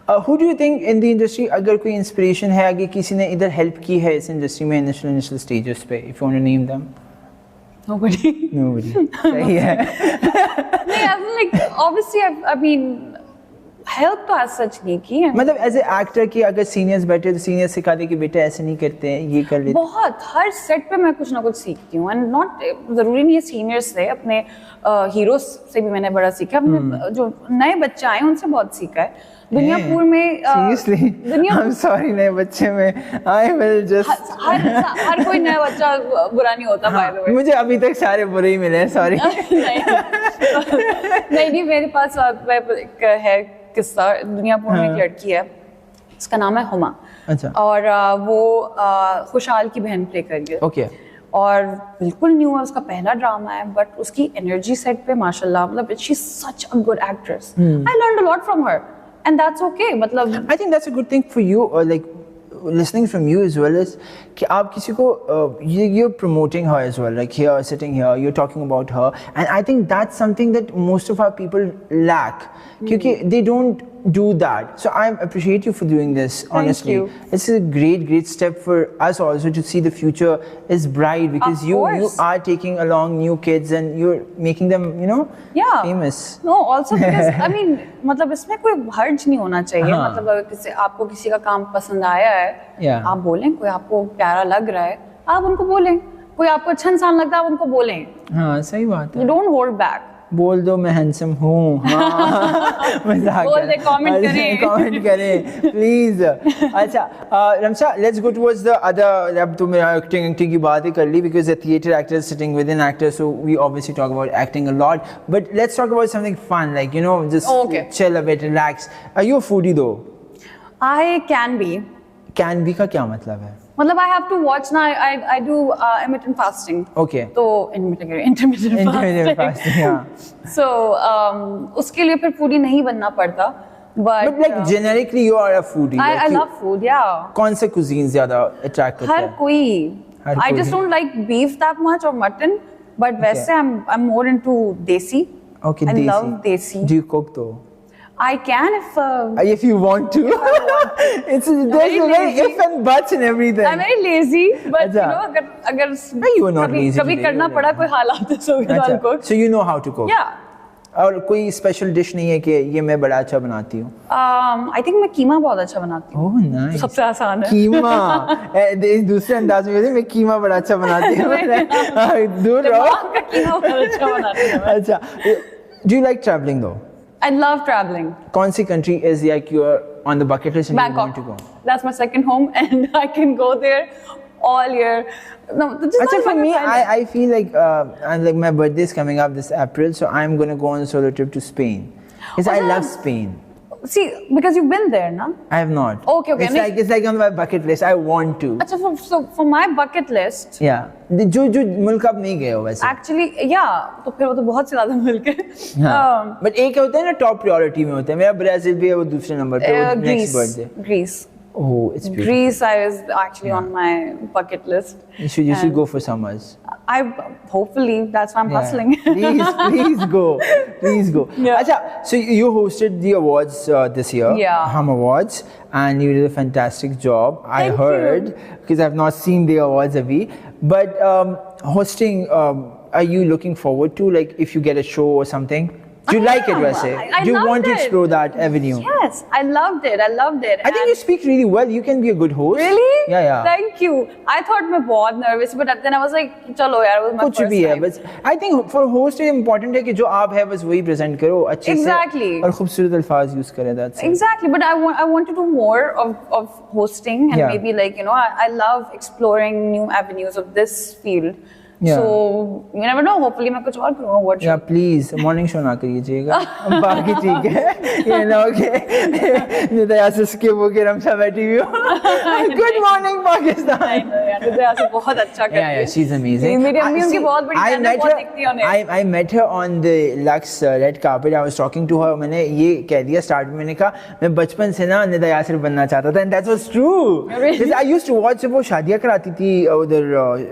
Who do you think in the industry अगर कोई inspiration है आगे किसी ने इधर help की है इस industry में initial stages पे, if you want to name them? Nobody. सही है. नहीं, I mean, like obviously I mean help तो as such नहीं की है. मतलब as a actor कि अगर seniors बैठे तो seniors सिखा दे कि बेटा ऐसे नहीं करते हैं, ये कर लेते. बहुत हर set पे मैं कुछ ना कुछ सीखती हूँ and not ज़रूरी नहीं है seniors से, अपने heroes से भी मैंने बड़ा सीखा, अपने जो नए बच्चे आए उनसे बहुत सीखा है. दुनियापुर में seriously I'm sorry नए बच्चे में I will just हर कोई नया बच्चा बुरा नहीं होता by the way. मुझे अभी तक सारे बुरे ही मिले हैं, sorry. नहीं मेरे पास एक है किस्सा. दुनियापुर में एक लड़की है, उसका नाम है हुमा. अच्छा. और वो खुशहाल की बहन प्ले कर रही है. Okay. और बिल्कुल न्यू है, उसका पहला ड्रामा है, बट उसकी एनर्जी सेट पे माशाल्लाह, मतलब she is such a good actress. I learned a lot from her and that's okay. मतलब I think that's a good thing for you, like listening from you as well is कि आप किसी को you're promoting her as well, like here sitting here you're talking about her, and I think that's something that most of our people lack क्योंकि they don't do that. So I appreciate you for doing this. Honestly, it's a great step for us also to see the future is bright because you are taking along new kids and you're making them, you know, famous. No, also because I mean मतलब इसमें कोई हर्ज नहीं होना चाहिए. मतलब अगर आपको किसी का काम पसंद आया है, आप बोलें. कोई आपको प्यारा लग रहा है, आप उनको बोलें. कोई आपको अच्छा इंसान लगता है, आप उनको बोलें. हाँ, सही बात है. You don't hold back. बोल दो मैं हैंडसम हूँ. हाँ, मजाक बोल दे, कमेंट करें प्लीज. अच्छा Ramsha, let's go towards the other. अब तो मैं एक्टिंग की बात ही कर ली because a theatre actor is sitting with an actor, so we obviously talk about acting a lot, but let's talk about something fun, like you know, just chill a bit, relax. Are you a foodie though? I can be. Can be का क्या मतलब है? मतलब I have to watch ना. I do intermittent fasting. Okay. तो intermittent fasting. Yeah. So उसके लिए फिर foodie नहीं बनना पड़ता. But like generically you are a foodie. I love food, yeah. कौन से cuisine ज़्यादा attract करता है? हर कोई. I just don't like beef that much or mutton, but वैसे I'm more into desi. Okay, I desi. love desi. Do you cook though? I can if you want to. There's a very if and buts and everything. I'm very lazy, but you know अगर you are not lazy. कभी करना पड़ा कोई हालात so I'll cook. So you know how to cook. Yeah. और कोई special dish नहीं है कि ये मैं बड़ा अच्छा बनाती हूँ? I think मैं कीमा बहुत अच्छा बनाती हूँ. Oh nice. सबसे आसान है. कीमा. दूसरे अंदाज में कहते मैं कीमा बड़ा अच्छा बनाती हूँ. दूर रहो. कीमा बहुत अच्छा बनाती हूँ. अच्छा. Do you like traveling though? I love traveling. कौन सी country is like you're on the bucket list and Bangkok. you want to go? That's my second home and I can go there all year. No, Actually, for me, I feel like my birthday is coming up this April, so I'm gonna go on a solo trip to Spain. Because I love Spain. See, because you've been there, no? I have not. Okay. It's like on my bucket list. I want to. अच्छा, so for my bucket list. Yeah. जो मुल्क आप नहीं गए हो वैसे. Actually, yeah. तो फिर वो तो बहुत से ज़्यादा मुल्क है. हाँ. But एक होता है ना top priority में होता है. मेरा ब्राज़ील भी है वो दूसरे नंबर पे. Next birthday. Greece. Oh, it's beautiful. Greece is actually on my bucket list. You should go for summers. Hopefully that's why I'm hustling. Please go. Yeah. Achha, so you hosted the awards this year. Yeah. Hum Awards, and you did a fantastic job. I heard because I've not seen the awards abhi. But hosting, are you looking forward to, like, if you get a show or something? Do you like it, Vaise? Do you want to explore that avenue? Yes, I loved it. I think you speak really well. You can be a good host. Really? Yeah. Thank you. I thought मैं बहुत nervous, but then I was like, चलो यार, it was my कुछ first भी है, time. बस I think for host it important है कि जो आप है बस वही present करो अच्छे Exactly. से और खूबसूरत अल्फाज use करें. That's exactly. But I want to do more of hosting and maybe like I love exploring new avenues of this field. Yeah. So you never know. Hopefully मैं कुछ और करूँगा. What? Yeah, please morning show ना करिएगा. बाकी ठीक है. You know कि निदा यार skip हो के रमशा बैठी हुई हो. Good morning Pakistan. I know यार, निदा यार बहुत अच्छा करती है. Yeah, she's amazing. मेरी अम्मी उनकी बहुत बड़ी fan है, बहुत दिखती है उन्हें. I met her on the Lux red carpet. I was talking to her. मैंने ये कह दिया start में, मैंने कहा मैं बचपन से ना निदा यासिर बनना चाहता था, and that was true. Because I used to watch जब वो शादियाँ कराती थी उधर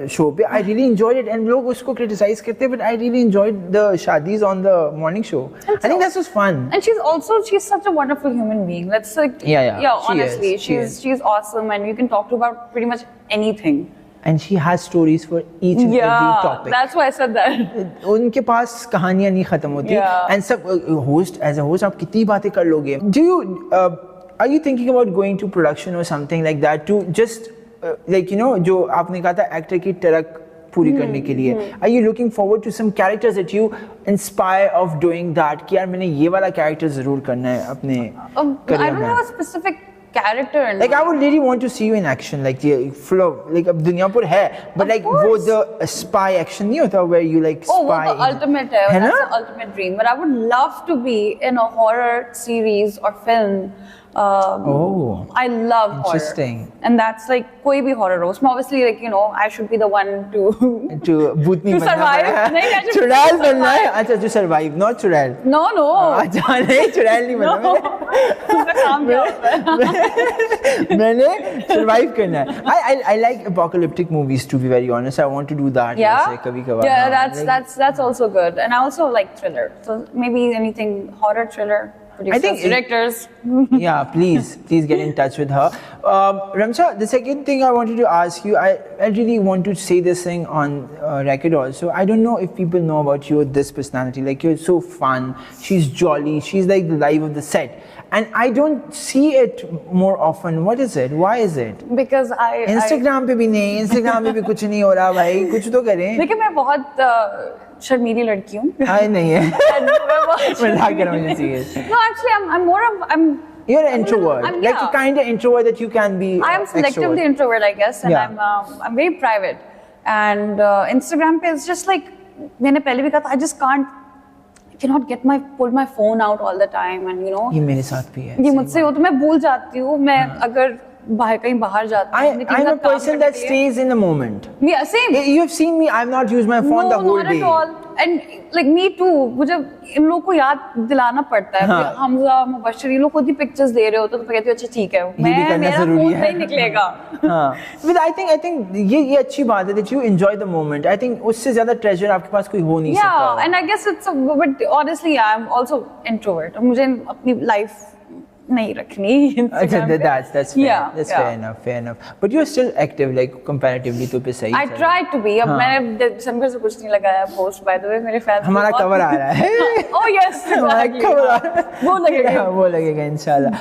show पे. I really enjoyed it and लोग उसको criticize करते हैं, but I really enjoyed the shadis on the morning show. I think that was fun. And she's such a wonderful human being. That's like yeah. Honestly, she's awesome, and you can talk to her about pretty much anything. And she has stories for each and every topic. That's why I said that. उनके पास कहानियाँ नहीं खत्म होती. And सब as a host आप कितनी बातें कर लोगे. Do you are you thinking about going to production or something like that to just like you know जो आपने कहा था actor की टरक पूरी करने के लिए. Are you looking forward to some characters that you inspire of doing that कि यार मैंने ये वाला character जरूर करना है अपने career में. I don't have a specific character in like I would really want to see you in action like the flow like अब दुनियापुर है but like वो the spy action नहीं होता where you like spy. वो तो ultimate है that's the ultimate dream, but I would love to be in a horror series or film. I love interesting horror. And that's like कोई भी horror हो उसमें obviously like you know I should be the one to Bhootni to survive. नहीं चुड़ैल बनना है. अच्छा जो survive not चुड़ैल. No अच्छा नहीं चुड़ैल नहीं बनना. काम क्या होता है. मैंने survive करना है. I like apocalyptic movies to be very honest. I want to do that. Yeah. Yeah, that's also good. And I also like thriller. So maybe anything horror thriller. I think directors. Yeah, please get in touch with her. Ramsha, the second thing I wanted to ask you, I really want to say this thing on record also. I don't know if people know about you, this personality. Like you're so fun. She's jolly. She's like the life of the set. And I don't see it more often. What is it? Why is it? Because Instagram पे भी नहीं. Instagram पे भी कुछ नहीं हो रहा भाई. कुछ तो करें. देखिए मैं बहुत शर्मीली लड़की हूँ. नहीं है. मजाक कर रहा हूँ serious. No, actually I'm You're an introvert. Like the kind of introvert that you can be. I am selectively introvert, I guess, and I'm very private. And Instagram पे is just like मैंने पहले भी कहा था, I cannot pull my phone out all the time, and you know. ये मेरे साथ भी है. ये मुझसे हो तो मैं भूल जाती हूँ. मैं अगर कहीं बाहर जाती हूँ. I'm a person that stays in the moment. Yeah, same. You have seen me. I've not used my phone the whole day. No, not at all. And like me too. मुझे इन लोगों को याद दिलाना पड़ता है. हमजा मुबश्शिर ये लोग खुद ही pictures दे रहे होते तो मैं कहती हूँ अच्छा ठीक है. मेरा phone नहीं निकलेगा. But I think ये अच्छी बात है that you enjoy the moment. I think उससे ज़्यादा treasure आपके पास कोई हो नहीं सकता. Yeah, and I guess but honestly I'm also introvert. मुझे अपनी life नहीं रखनी. That's fair. That's fair enough. But you're still active, like comparatively तो पे सही. I try to be. अब मैंने दिसंबर से कुछ नहीं लगाया post by the way मेरे fans. हमारा cover आ रहा है. Oh yes. हमारा cover आ रहा है. वो लगेगा इंशाल्लाह.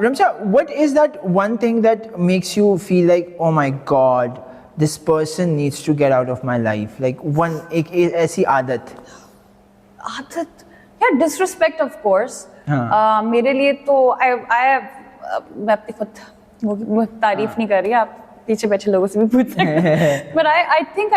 Ramsha, what is that one thing that makes you feel like oh my God, this person needs to get out of my life? Like one एक ऐसी आदत. Yeah, disrespect of course. मेरे लिए तो मैं अपनी खुद तारीफ नहीं कर रही. आप पीछे बैठे लोगों से भी पूछ सकते हैं. But I think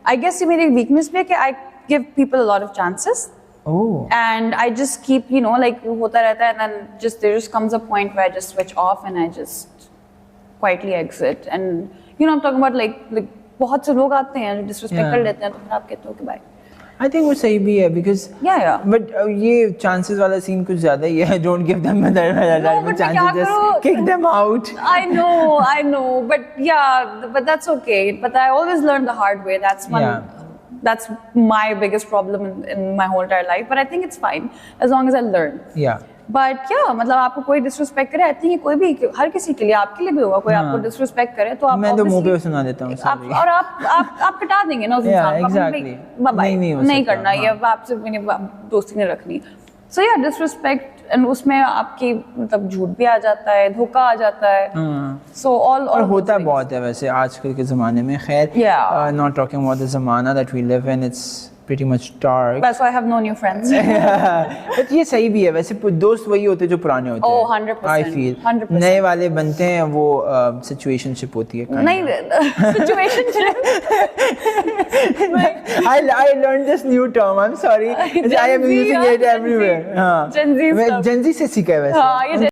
I guess ये मेरी weakness भी है कि I give people a lot of chances. Oh. And I just keep like होता रहता है and then there just comes a point where I just switch off and I just quietly exit. And I'm talking about like बहुत से लोग आते हैं जो disrespect कर लेते हैं तो फिर आप कहते हो कि bye. I think वो सही भी है because but ये chances वाला scene कुछ ज़्यादा ही है. Don't give them chances, just kick them out. I know, but that's okay. But I always learn the hard way. That's my biggest problem in my whole entire life. But I think it's fine as long as I learn. Yeah. But मतलब आपको कोई disrespect करे, I think कोई भी हर किसी के लिए आपके लिए भी होगा कोई आपको disrespect करे तो आप मैं तो मुंह पे सुना देता हूँ और आप कटा देंगे ना उस इंसान को. नहीं करना ये आपसे मैंने दोस्ती नहीं रखनी. So yeah, disrespect and उसमें आपकी मतलब झूठ भी आ जाता है, धोखा आ जाता है. So all और होता बहुत है वैसे आजकल के ज़माने में. खैर, not talking about the ज़माना that we live in, it's pretty much dark. That's why I have no new friends. But ये सही भी है वैसे दोस्त वही होते जो पुराने होते हैं. Oh, 100%. I feel 100%. नए वाले बनते हैं वो situationship होती है. नहीं situationship. I learned this new term. I'm sorry. I am using it everywhere. Gen Z से सीखा है वैसे.